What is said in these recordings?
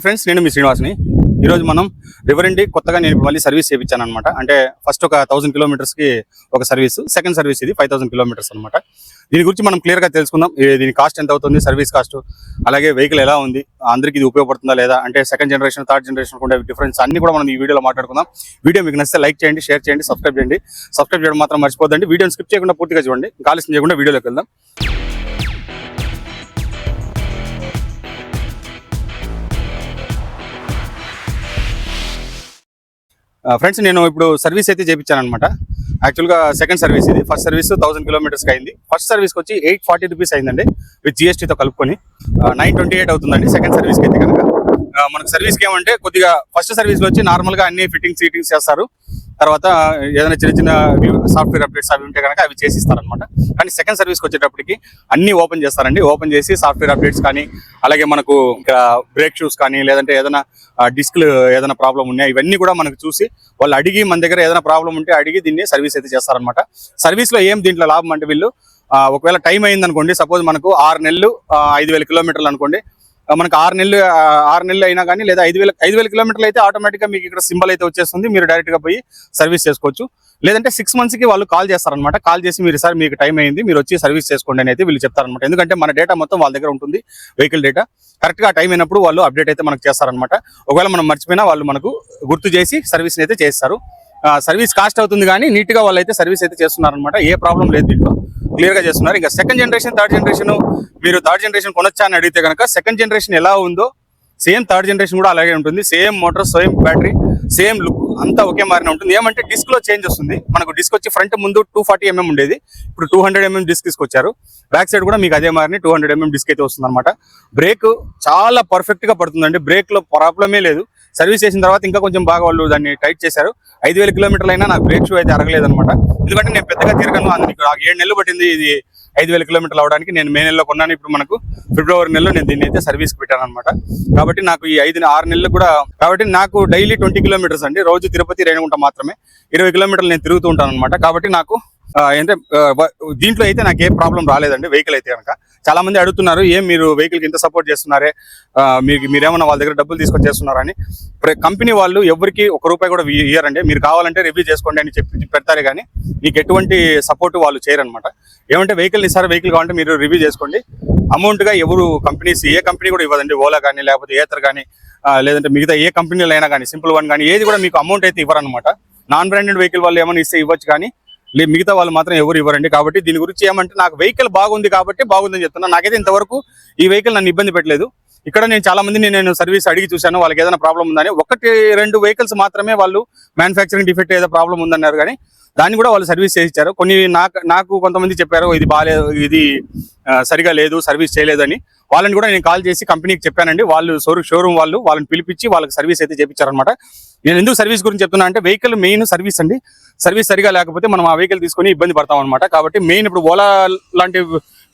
Friends, నేను మీ శ్రీనివాస్ని. ఈరోజు మనం రివరెండి కొత్తగా నేను మళ్ళీ సర్వీస్ చేయించాను అనమాట. అంటే ఫస్ట్ ఒక 1000 కిలోమీటర్స్కి ఒక సర్వీస్, సెకండ్ సర్వీస్ ఇది 5000 కిలోమీటర్స్ అనమాట. దీని గురించి మనం క్లియర్గా తెలుసుకుందాం. దీని కాస్ట్ ఎంత అవుతుంది, సర్వీస్ కాస్ట్, అలాగే వెహికల్ ఎలా ఉంది, అందరికీ ఇది ఉపయోగపడుతుందా లేదా, అంటే సెకండ్ జనరేషన్ థర్డ్ జనరేషన్ ఉండే డిఫరెన్స్ అన్ని కూడా మనం ఈ వీడియోలో మాట్లాడుకుందాం. వీడియో మీకు నచ్చితే లైక్ చేయండి, షేర్ చేయండి, సబ్స్క్రైబ్ చేయండి. సబ్స్క్రైబ్ చేయడం మాత్రం మర్చిపోద్దండి. వీడియోని స్కిప్ చేయకుండా పూర్తిగా చూడండి. ఆలస్యం చేయకుండా వీడియోలోకి వెళ్దాం. ఫ్రెండ్స్, నేను ఇప్పుడు సర్వీస్ అయితే చేయించాను అనమాట. యాక్చువల్గా సెకండ్ సర్వీస్ ఇది. ఫస్ట్ సర్వీస్ 1000 కిలోమీటర్స్కి అయింది. ఫస్ట్ సర్వీస్కి వచ్చి 840 రూపీస్ అయిందండి, విత్ జిఎస్టీతో కలుపుకొని 928 అవుతుందండి. సెకండ్ సర్వీస్కి అయితే కనుక మనకు సర్వీస్కి ఏమంటే కొద్దిగా ఫస్ట్ సర్వీస్లో వచ్చి నార్మల్గా అన్ని ఫిట్టింగ్స్ చేస్తారు. తర్వాత ఏదైనా చిన్న చిన్న సాఫ్ట్వేర్ అప్డేట్స్ అవి ఉంటే కనుక అవి చేసి ఇస్తారనమాట. కానీ సెకండ్ సర్వీస్కి వచ్చేటప్పటికి అన్ని ఓపెన్ చేస్తారండి. ఓపెన్ చేసి సాఫ్ట్వేర్ అప్డేట్స్ కానీ, అలాగే మనకు ఇంకా బ్రేక్ షూస్ కానీ, లేదంటే ఏదైనా డిస్క్లు ఏదైనా ప్రాబ్లం ఉన్నాయి ఇవన్నీ కూడా మనకు చూసి వాళ్ళు అడిగి మన దగ్గర ఏదైనా ప్రాబ్లం ఉంటే అడిగి దీన్ని సర్వీస్ అయితే చేస్తారనమాట. సర్వీస్లో ఏం దీంట్లో లాభం అంటే వీళ్ళు ఒకవేళ టైం అయింది అనుకోండి, సపోజ్ మనకు 6 నెలలు 5000 కిలోమీటర్లు అనుకోండి, మనకు 6 నెలలు అయినా కానీ, లేదా 5000 కిలోమీటర్లు అయితే ఆటోమేటిక్గా మీకు ఇక్కడ సింబల్ అయితే వచ్చేస్తుంది. మీరు డైరెక్ట్గా పోయి సర్వీస్ చేసుకోవచ్చు. లేదంటే 6 మంత్స్కి వాళ్ళు కాల్ చేస్తారనమాట. కాల్ చేసి మీరు సార్ మీకు టైం అయింది, మీరు వచ్చి సర్వీస్ చేసుకోండి అని అయితే వీళ్ళు చెప్తారనమాట. ఎందుకంటే మన డేటా మొత్తం వాళ్ళ దగ్గర ఉంటుంది, వెహికల్ డేటా. కరెక్ట్గా టైం అయినప్పుడు వాళ్ళు అప్డేట్ అయితే మనకు చేస్తారనమాట. ఒకవేళ మనం మర్చిపోయినా వాళ్ళు మనకు గుర్తు చేసి సర్వీస్ని అయితే చేస్తారు. సర్వీస్ కాస్ట్ అవుతుంది కానీ నీట్గా వాళ్ళు అయితే సర్వీస్ అయితే చేస్తున్నారనమాట. ఏ ప్రాబ్లం లేదు, దీంట్లో క్లియర్గా చేస్తున్నారు. ఇంకా సెకండ్ జనరేషన్ థర్డ్ జనరేషన్, మీరు థర్డ్ జనరేషన్ కొనొచ్చా అని అడిగితే కనుక సెకండ్ జనరేషన్ ఎలా ఉందో సేమ్ థర్డ్ జనరేషన్ కూడా అలాగే ఉంటుంది. Same motor, same battery, same look అంతా ఒకే మారిన ఉంటుంది. ఏమంటే డిస్క్ లో చేంజ్ వస్తుంది. మనకు డిస్క్ వచ్చి ఫ్రంట్ ముందు 240 mm ఉండేది, ఇప్పుడు 200 mm డిస్క్ తీసుకొచ్చారు. బ్యాక్ సైడ్ కూడా మీకు అదే మారిని 200 mm డిస్క్ అయితే వస్తుంది అనమాట. బ్రేక్ చాలా పర్ఫెక్ట్ గా పడుతుందండి, బ్రేక్ లో ప్రాబ్లమే లేదు. సర్వీస్ చేసిన తర్వాత ఇంకా కొంచెం బాగా వాళ్ళు దాన్ని టైట్ చేశారు. 5000 కిలోమీటర్లు అయినా నాకు బ్రేక్ షూ అయితే అరగలేదు అనమాట. ఎందుకంటే నేను పెద్దగా తిరగను, అందుకు 7 నెలలు పట్టింది ఇది 5000 కిలోమీటర్లు అవడానికి. నేను మే నెలలో కొన్నాను, ఇప్పుడు మనకు ఫిబ్రవరి నెలలో నేను దీన్ని అయితే సర్వీస్కి పెట్టాను అనమాట. కాబట్టి నాకు ఈ 6 నెలలు కూడా, కాబట్టి నాకు డైలీ 20 కిలోమీటర్స్ అండి. రోజు తిరుపతి రేణిగుంట మాత్రమే 20 కిలోమీటర్లు నేను తిరుగుతూ ఉంటాను అనమాట. కాబట్టి నాకు అంటే దీంట్లో అయితే నాకు ఏ ప్రాబ్లం రాలేదండి. వెహికల్ అయితే కనుక చాలా మంది అడుగుతున్నారు, ఏం మీరు వెహికల్కి ఇంత సపోర్ట్ చేస్తున్నారే, మీరేమన్నా వాళ్ళ దగ్గర డబ్బులు తీసుకొని చేస్తున్నారని. కంపెనీ వాళ్ళు ఎవరికి ₹1 కూడా ఇయ్యారండి. మీరు కావాలంటే రివ్యూ చేసుకోండి అని చెప్పి పెడతారే కానీ మీకు ఎటువంటి సపోర్ట్ వాళ్ళు చేయరనమాట. ఏమంటే వెహికల్ ఇస్తారు, వెహికల్ కావాలంటే మీరు రివ్యూ చేసుకోండి. అమౌంట్గా ఎవరు కంపెనీస్, ఏ కంపెనీ కూడా ఇవ్వదండి. ఓలా కానీ, లేకపోతే ఏతర్ కానీ, లేదంటే మిగతా ఏ కంపెనీలు అయినా కానీ, సింపుల్ వన్ కానీ, ఏది కూడా మీకు అమౌంట్ అయితే ఇవ్వరనమాట. నాన్ బ్రాండెడ్ వెహికల్ వాళ్ళు ఏమైనా ఇస్తే ఇవ్వచ్చు, కానీ మిగతా వాళ్ళు మాత్రం ఎవరు ఇవ్వరండి. కాబట్టి దీని గురించి ఏమంటే నాకు వెహికల్ బాగుంది కాబట్టి బాగుందని చెప్తున్నా. నాకైతే ఇంతవరకు ఈ వెహికల్ నన్ను ఇబ్బంది పెట్టలేదు. ఇక్కడ నేను చాలా మందిని నేను సర్వీస్ అడిగి చూశాను, వాళ్ళకి ఏదైనా ప్రాబ్లం ఉందని. 1-2 వెహికల్స్ మాత్రమే వాళ్ళు మ్యానుఫ్యాక్చరింగ్ డిఫెక్ట్ ఏదో ప్రాబ్లం ఉందన్నారు, కానీ దాన్ని కూడా వాళ్ళు సర్వీస్ చేయించారు. కొన్ని నాకు కొంతమంది చెప్పారు ఇది బాగాలేదు, ఇది సరిగా లేదు, సర్వీస్ చేయలేదని. వాళ్ళని కూడా నేను కాల్ చేసి కంపెనీకి చెప్పానండి. వాళ్ళు షోరూమ్ వాళ్ళని పిలిపించి వాళ్ళకి సర్వీస్ అయితే చేయించారనమాట. నేను ఎందుకు సర్వీస్ గురించి చెప్తున్నా అంటే వెహికల్ మెయిన్ సర్వీస్ అండి. సర్వీస్ సరిగా లేకపోతే మనం ఆ వెహికల్ తీసుకొని ఇబ్బంది పడతాం అనమాట. కాబట్టి మెయిన్ ఇప్పుడు ఓలా లాంటి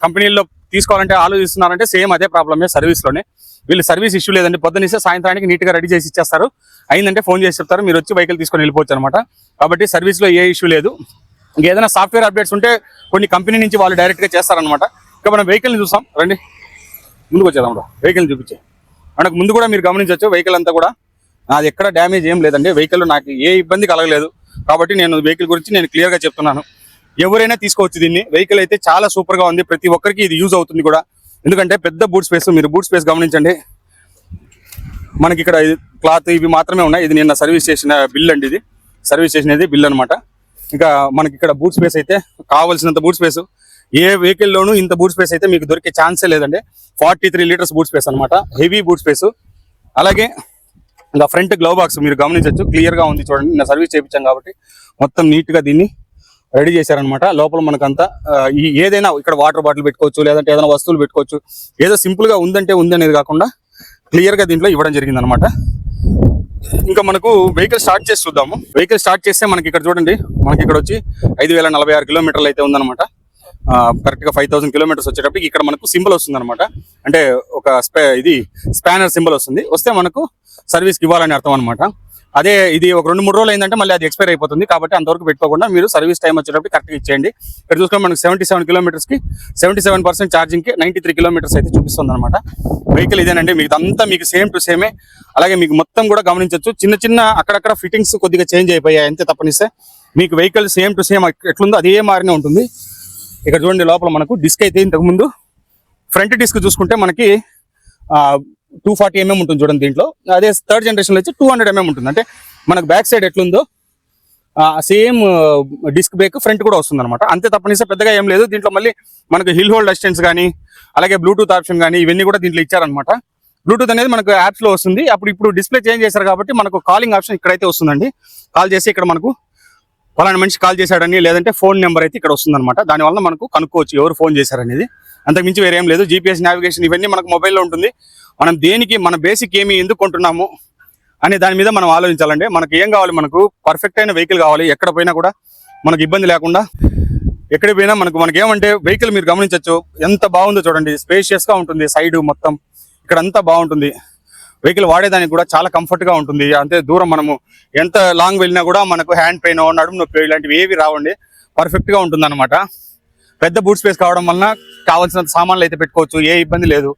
కంపెనీల్లో తీసుకోవాలంటే ఆలోచిస్తున్నారంటే సేమ్ అదే ప్రాబ్లమే సర్వీస్లోనే. వీళ్ళు సర్వీస్ ఇష్యూ లేదండి, పొద్దున్నేస్తే సాయంత్రానికి నీట్గా రెడీ చేసి ఇచ్చేస్తారు. అయిందంటే ఫోన్ చేసి చెప్తారు, మీరు వచ్చి వెహికల్ తీసుకొని వెళ్ళిపోవచ్చు అనమాట. కాబట్టి సర్వీస్లో ఏ ఇష్యూ లేదు. ఇంకేదైనా సాఫ్ట్వేర్ అప్డేట్స్ ఉంటే కొన్ని కంపెనీ నుంచి వాళ్ళు డైరెక్ట్గా చేస్తారనమాట. ఇంకా మనం వెహికల్ని చూసాం, రండి ముందుకు వచ్చేదాం. వెహికల్ని చూపించే మనకు ముందు కూడా మీరు గమనించవచ్చు, వెహికల్ అంతా కూడా అది ఎక్కడ డ్యామేజ్ ఏం లేదండి. వెహికల్ నాకు ఏ ఇబ్బంది కలగలేదు. కాబట్టి నేను వెహికల్ గురించి నేను క్లియర్గా చెప్తున్నాను. ఎవరైనా తీసుకోవచ్చు దీన్ని. వెహికల్ అయితే చాలా సూపర్గా ఉంది, ప్రతి ఒక్కరికి ఇది యూజ్ అవుతుంది కూడా. ఎందుకంటే పెద్ద బూట్ స్పేస్, మీరు బూట్ స్పేస్ గమనించండి. మనకి ఇక్కడ క్లాత్ ఇవి మాత్రమే ఉన్నాయి. ఇది నిన్న సర్వీస్ చేసిన బిల్ అండి, ఇది సర్వీస్ చేసినది బిల్ అనమాట. ఇంకా మనకి ఇక్కడ బూట్ స్పేస్ అయితే కావాల్సినంత బూట్ స్పేస్ ఏ వెహికల్లోనూ ఇంత బూట్ స్పేస్ అయితే మీకు దొరికే ఛాన్సే లేదండి. 43 లీటర్స్ బూట్ స్పేస్ అనమాట, హెవీ బూట్ స్పేస్. అలాగే ఇంకా ఫ్రంట్ గ్లవ్ బాక్స్ మీరు గమనించవచ్చు, క్లియర్గా ఉంది చూడండి. నేను సర్వీస్ చేయించాం కాబట్టి మొత్తం నీట్గా దీన్ని రెడీ చేశారనమాట. లోపల మనకంతా ఏదైనా ఇక్కడ వాటర్ బాటిల్ పెట్టుకోవచ్చు, లేదంటే ఏదైనా వస్తువులు పెట్టుకోవచ్చు. ఏదో సింపుల్గా ఉందంటే ఉంది అనేది కాకుండా క్లియర్గా దీంట్లో ఇవ్వడం జరిగింది అనమాట. ఇంకా మనకు వెహికల్ స్టార్ట్ చేసి చూద్దాము. వెహికల్ స్టార్ట్ చేస్తే మనకి ఇక్కడ చూడండి, మనకి ఇక్కడ వచ్చి 5046 కిలోమీటర్లు అయితే ఉందన్నమాట. కరెక్ట్గా 5000 కిలోమీటర్స్ వచ్చేటప్పటికి ఇక్కడ మనకు సింబల్ వస్తుంది అనమాట. అంటే ఒక ఇది స్పానర్ సింబల్ వస్తుంది. వస్తే మనకు సర్వీస్కి ఇవ్వాలని అర్థం అనమాట. అదే ఇది ఒక 2-3 రోజులు అయిందంటే మళ్ళీ అది ఎక్స్పైర్ అయిపోతుంది. కాబట్టి అంతవరకు పెట్టుకోకుండా మీరు సర్వీస్ టైం వచ్చేటప్పుడు కరెక్ట్గా ఇచ్చేయండి. ఇక్కడ చూసుకుంటే మనకు 77 కిలోమీటర్స్కి 77% ఛార్జింగ్కి 93 కిలోమీటర్స్ అయితే చూపిస్తుంది అనమాట. వెహికల్ ఇదేనండి. మీకు అంతా మీకు సేమ్ టు సేమే. అలాగే మీకు మొత్తం కూడా గమనించవచ్చు, చిన్న అక్కడక్కడ ఫిట్టింగ్స్ కొద్దిగా చేంజ్ అయిపోయాయి అంతే తప్పనిస్తే. మీకు వెహికల్ సేమ్ టు సేమ్ ఎట్లుందో అదే మారినే ఉంటుంది. ఇక్కడ చూడండి, లోపల మనకు డిస్క్ అయితే ఇంతకుముందు ఫ్రంట్ డిస్క్ చూసుకుంటే మనకి 240 mm ఉంటుంది చూడండి దీంట్లో. అదే థర్డ్ జనరేషన్లో వచ్చి 200 mm ఉంటుంది. అంటే మనకు బ్యాక్ సైడ్ ఎట్లుందో సేమ్ డిస్క్ బ్రేక్ ఫ్రంట్ కూడా వస్తుంది అనమాట. అంతే తప్పనిసరి పెద్దగా ఏం లేదు. దీంట్లో మళ్ళీ మనకు హిల్ హోల్డ్ అసిస్టెన్స్ కానీ అలాగే బ్లూటూత్ ఆప్షన్ కానీ ఇవన్నీ కూడా దీంట్లో ఇచ్చారనమాట. బ్లూటూత్ అనేది మనకు యాప్స్లో వస్తుంది. ఇప్పుడు డిస్ప్లే చేంజ్ చేశారు కాబట్టి మనకు కాలింగ్ ఆప్షన్ ఇక్కడైతే వస్తుందండి. కాల్ చేసి ఇక్కడ మనకు పలానా మనిషి కాల్ చేశాడని లేదంటే ఫోన్ నెంబర్ అయితే ఇక్కడ వస్తుంది అనమాట. దానివల్ల మనకు కనుక్కోవచ్చు ఎవరు ఫోన్ చేశారనేది. అంతకుమించి వేరేం లేదు. జీపీఎస్ నావిగేషన్ ఇవన్నీ మనకు మొబైల్లో ఉంటుంది. మనం దేనికి మన బేసిక్ ఏమి ఎందుకు కొంటున్నాము అనే దాని మీద మనం ఆలోచించాలండి. మనకి ఏం కావాలి, మనకు పర్ఫెక్ట్ అయిన వెహికల్ కావాలి. ఎక్కడ పోయినా కూడా మనకు ఇబ్బంది లేకుండా ఎక్కడికి పోయినా మనకి ఏమంటే వెహికల్ మీరు గమనించవచ్చు ఎంత బాగుందో చూడండి. స్పేషియస్గా ఉంటుంది. సైడ్ మొత్తం ఇక్కడ అంతా బాగుంటుంది. వెహికల్ వాడేదానికి కూడా చాలా కంఫర్ట్గా ఉంటుంది. అంతే దూరం మనము ఎంత లాంగ్ వెళ్ళినా కూడా మనకు హ్యాండ్ పెయిన్ నడుము నొప్పి ఇలాంటివి ఏవి రావండి. పర్ఫెక్ట్గా ఉంటుంది అనమాట. పెద్ద బూట్ స్పేస్ కావడం వలన కావాల్సినంత సామాన్లు అయితే పెట్టుకోవచ్చు. ఏ ఇబ్బంది లేదు.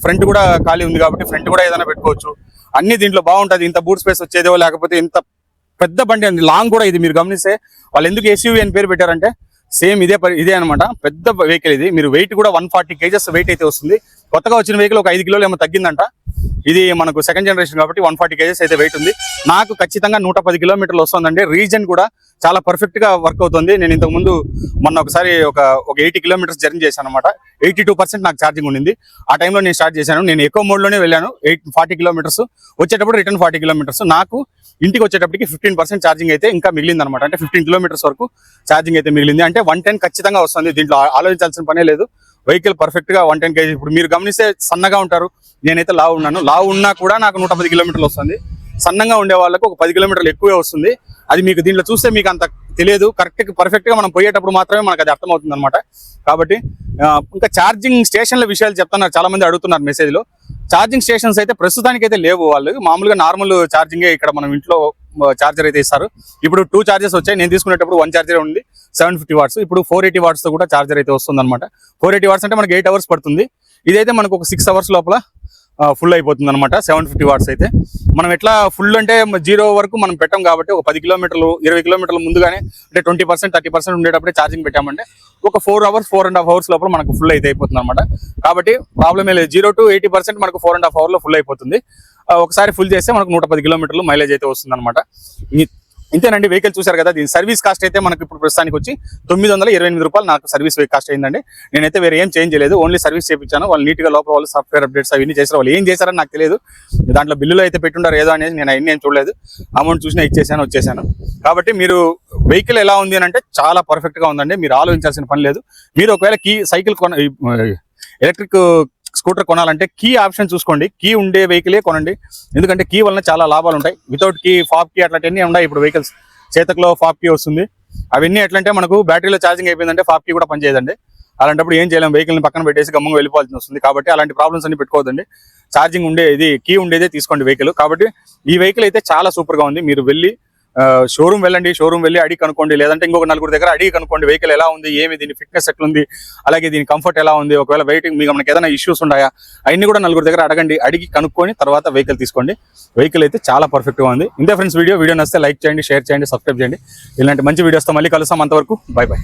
ఫ్రంట్ కూడా ఖాళీ ఉంది కాబట్టి ఫ్రంట్ కూడా ఏదైనా పెట్టుకోవచ్చు. అన్ని దీంట్లో బాగుంటుంది. ఇంత బూట్ స్పేస్ వచ్చేదో లేకపోతే ఇంత పెద్ద బండి అండి. లాంగ్ కూడా ఇది మీరు గమనిస్తే వాళ్ళు ఎందుకు ఎస్యూవీ అని పేరు పెట్టారంటే సేమ్ ఇదే అనమాట. పెద్ద వెహికల్ ఇది. మీరు వెయిట్ కూడా 140 kgs వెయిట్ అయితే వస్తుంది. కొత్తగా వచ్చిన వెహికల్ ఒక 5 కిలోలు ఏమో తగ్గిందంట. ఇది మనకు సెకండ్ జనరేషన్ కాబట్టి 140 kgs అయితే వెయిట్ ఉంది. నాకు ఖచ్చితంగా 110 కిలోమీటర్లు వస్తుందండి. రీజన్ కూడా చాలా పర్ఫెక్ట్ గా వర్క్ అవుతుంది. నేను ఇంతకు ముందు మొన్న ఒకసారి ఒక 80 కిలోమీటర్స్ జర్నీ చేశాను అనమాట. 82% నాకు ఛార్జింగ్ ఉండింది. ఆ టైంలో నేను స్టార్ట్ చేశాను. నేను ఎక్కువ మోడ్ లోనే వెళ్ళాను. 40 కిలోమీటర్స్ వచ్చేటప్పుడు రిటర్న్ 40 కిలోమీటర్స్. నాకు ఇంటికి వచ్చేటప్పటికి 15% ఛార్జింగ్ అయితే ఇంకా మిగిలింది అనమాట. అంటే 15 కిలోమీటర్స్ వరకు ఛార్జింగ్ అయితే మిగిలింది. అంటే 110 ఖచ్చితంగా వస్తుంది. దీంట్లో ఆలోచించాల్సిన పనే లేదు. వెహికల్ పర్ఫెక్ట్ గా 110 kg. ఇప్పుడు మీరు గమనిస్తే సన్నగా ఉంటారు, నేనైతే లావు ఉన్నాను. లావు ఉన్నా కూడా నాకు 110 కిలోమీటర్లు వస్తుంది. సన్నంగా ఉండే వాళ్ళకు ఒక 10 కిలోమీటర్లు ఎక్కువే వస్తుంది. అది మీకు దీంట్లో చూస్తే మీకు అంత తెలియదు. పర్ఫెక్ట్ గా మనం పోయేటప్పుడు మాత్రమే మనకు అది అర్థమవుతుంది అనమాట. కాబట్టి ఇంకా ఛార్జింగ్ స్టేషన్ల విషయాలు చెప్తున్నారు, చాలా మంది అడుగుతున్నారు మెసేజ్ లో. ఛార్జింగ్ స్టేషన్స్ అయితే ప్రస్తుతానికి అయితే లేవు. వాళ్ళు మామూలుగా నార్మల్ ఛార్జింగే ఇక్కడ మనం ఇంట్లో ఛార్జర్ అయితే ఇస్తారు. ఇప్పుడు 2 చార్జెస్ వచ్చాయి. నేను తీసుకునేటప్పుడు 1 చార్జర్ ఉంది 750 వాట్స్. ఇప్పుడు 480 వాట్స్ తో కూడా చార్జర్ అయితే వస్తుంది అనమాట. 480 వాట్స్ అంటే మనకి 8 hours పడుతుంది. ఇదైతే మనకు ఒక 6 hours లోపల ఫుల్ అయిపోతుంది అనమాట. 750 వాట్స్ అయితే మనం ఎట్లా ఫుల్ అంటే 0 వరకు మనం పెట్టాం కాబట్టి ఒక 10 కిలోమీటర్లు 20 కిలోమీటర్ల ముందుగానే అంటే 20% 30% ఉండేటప్పుడే ఛార్జింగ్ పెట్టామంటే ఒక 4.5 hours లోపల మనకు ఫుల్ అయితే అయిపోతుంది అనమాట. కాబట్టి ప్రాబ్లమే లేదు. 0 to 80% మనకు 4.5 hours లో ఫుల్ అయిపోతుంది. ఒకసారి ఫుల్ చేస్తే మనకు 110 కిలోమీటర్లు మైలేజ్ అయితే వస్తుంది అనమాట. ఇంతేనండి. వెహికల్ చూశారు కదా. దీని సర్వీస్ కాస్ట్ అయితే మనకి ఇప్పుడు ప్రస్తుతానికి వచ్చి 928 రూపాయలు నాకు సర్వీస్ కాస్ట్ అయిందండి. నేనైతే వేరే ఏం చేంజ్ చేయలేదు. ఓన్లీ సర్వీస్ చేయించాను. వాళ్ళు నీట్గా లోపల వాళ్ళు సాఫ్ట్వేర్ అప్డేట్స్ అవన్నీ చేశారు. వాళ్ళు ఏం చేశారని నాకు తెలియదు. దాంట్లో బిల్లులో అయితే పెట్టుంటారు ఏదో అనేది. నేను అవన్నీ ఏం చూడలేదు. అమౌంట్ చూసినా ఇచ్చేసాను, వచ్చేసాను. కాబట్టి మీరు వెహికల్ ఎలా ఉంది అని అంటే చాలా పర్ఫెక్ట్ గా ఉందండి. మీరు ఆలోచించాల్సిన పని లేదు. మీరు ఒకవేళ ఎలక్ట్రిక్ స్కూటర్ కొనాలంటే కీ ఆప్షన్ చూసుకోండి. కీ ఉండే వెహికలే కొనండి. ఎందుకంటే కీ వలన చాలా లాభాలు ఉంటాయి. వితౌట్ కీ, ఫాప్ కీ అట్లాంటివన్నీ ఉన్నాయి. ఇప్పుడు వెహికల్స్ చేతకులో ఫాప్ కీ వస్తుంది. అవన్నీ ఎట్లంటే మనకు బ్యాటరీలో ఛార్జింగ్ అయిపోయిందంటే ఫాప్ కీ కూడా పనిచేయదండి. అలాంటప్పుడు ఏం చేయలేం, వెహికల్ని పక్కన పెట్టేసి గమ్మంగా వెళ్ళిపోవాల్సి వస్తుంది. కాబట్టి అలాంటి ప్రాబ్లమ్స్ అన్ని పెట్టుకోవద్దండి. ఛార్జింగ్ ఉండేది, కీ ఉండేదే తీసుకోండి వెహికల్. కాబట్టి ఈ వెహికల్ అయితే చాలా సూపర్ గా ఉంది. మీరు వెళ్ళి షోరూమ్ వెళ్ళండి. షోరూమ్ వెళ్ళి అడిగి కనుక్కోండి. లేదంటే ఇంకొక 4 దగ్గర అడిగి కనుక్కోండి. వెహికల్ ఎలా ఉంది, ఏమి దీని ఫిట్నెస్ ఎట్లుంది, అలాగే దీని కంఫర్ట్ ఎలా ఉంది, ఒకవేళ వెయిటింగ్ మీకు మనకి ఏదైనా ఇష్యూస్ ఉన్నాయా అవన్నీ కూడా 4 దగ్గర అడగండి. అడిగి కనుక్కొని తర్వాత వెహికల్ తీసుకోండి. వెహికల్ అయితే చాలా పర్ఫెక్ట్ గా ఉంది. ఇంతే ఫ్రెండ్స్, వీడియో నచ్చితే లైక్ చేయండి, షేర్ చేయండి, సబ్స్క్రైబ్ చేయండి. ఇలాంటి మంచి వీడియోస్తో మళ్ళీ కలుస్తాం. అంతవరకు బై బై.